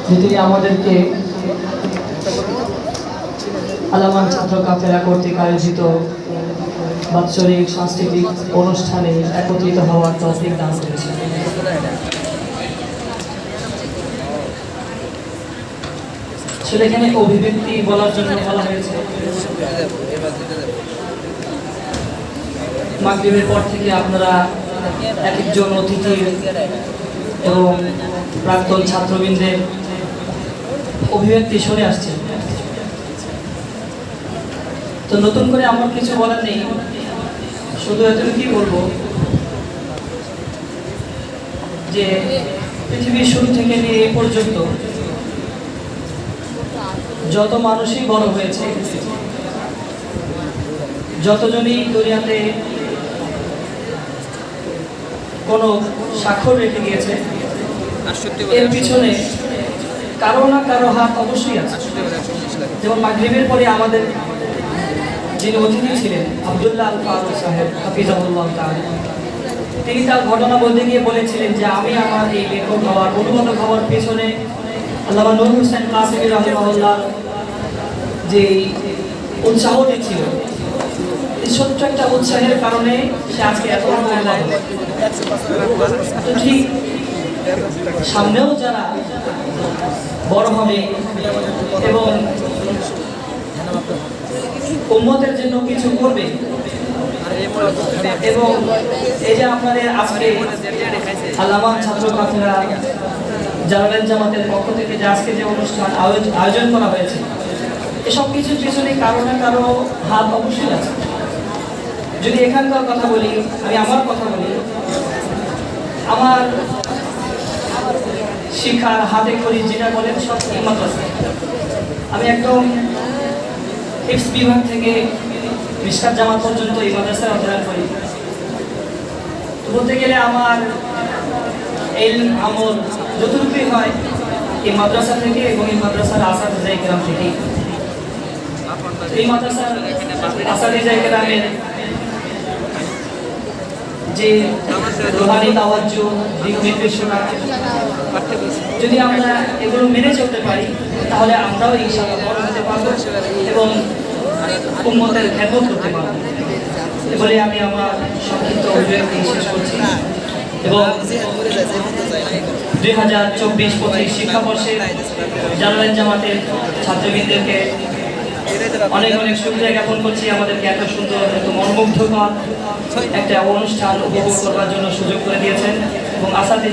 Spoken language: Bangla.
তিনি আমাদেরকে আলামান ছাত্র কাফেলা কর্তৃক আয়োজিত বাৎসরিক সাংস্কৃতিক অনুষ্ঠানে একত্রিত হওয়ার তৌফিক দান করেছেন। সেখানে অভিব্যক্তি বলার জন্য বলা হয়েছে। মাগরিবের পর থেকে আপনারা এক একজন অতিথি এবং প্রাক্তন ছাত্রবৃন্দের অভিব্যক্তি শুনে আসছেন। তো নতুন করে আমার কিছু বলার নেই, শুধু এতটুকুই বলবো যে পৃথিবীর শুরু থেকে নিয়ে এই পর্যন্ত যত মানুষই বড় হয়েছে, যতজনই দুনিয়াতে কোনো স্বাক্ষর রেখে গিয়েছে, এর পিছনে কারো না কারো হাত অবশ্যই আছে। যেমন মাগরিবের পরে আমাদের যিনি অতিথি ছিলেন আব্দুল্লাহ আল ফারুক সাহেব হাফিজাহুল্লাহ তাআলা, তিনি তার ঘটনা বলতে গিয়ে বলেছিলেন যে আমি আমার এই লেখক হওয়ার অনুবাদক হওয়ার পেছনে আল্লামা নূর হোসেন কাসেমী রাহিমাহুল্লাহ যে উৎসাহটি ছিল, এই ছোট্ট একটা উৎসাহের কারণে সে আজকে এত তো ঠিক সামনেও যারা বড় হবে এবং উম্মতের জন্য কিছু করবে, এবং এই যে আপনাদের আজকে আলামান ছাত্র কাফেলা জালালাইন জামাতের পক্ষ থেকে যে আজকে যে অনুষ্ঠান আয়োজন করা হয়েছে, এসব কিছুর পিছনে কারো না কারো হাত অবশ্যই আছে। যদি এখানকার কথা বলি, আমি আমার কথা বলি, আমার শিক্ষার হাতে খড়ি যেটা বলেন সব এই মাদ্রাসা। আমি একদম হিফজ বিভাগ থেকে মিশকাত জামাত পর্যন্ত এই মাদ্রাসায় অধ্যয়ন করি। বলতে গেলে আমার ইলম আমল যতটুকুই হয় এই মাদ্রাসা থেকে এবং এই মাদ্রাসার আসাদিজা ইকরাম থেকে। এই মাদ্রাসার আসাদিজা ইকরামের যে রুহানি তাওয়াজ্জু, দিক নির্দেশনা, যদি আমরা এগুলো মেনে চলতে পারি তাহলে আমরাও ইনশাআল্লাহ বড় হতে পারবো এবং উম্মতের খেদমত করতে পারবো বলে আমি আমার সংক্ষিপ্ত অভিব্যক্তি শেষ করছি। এবং 2024-25 শিক্ষাবর্ষে জালালাইন জামাতের ছাত্রবৃন্দকে অনেক অনেক শুকরিয়া জ্ঞাপন করছি, আমাদেরকে এত সুন্দর এত মনোমুগ্ধকর একটা অনুষ্ঠান উপভোগ করার জন্য সুযোগ করে দিয়েছেন। এবং আশা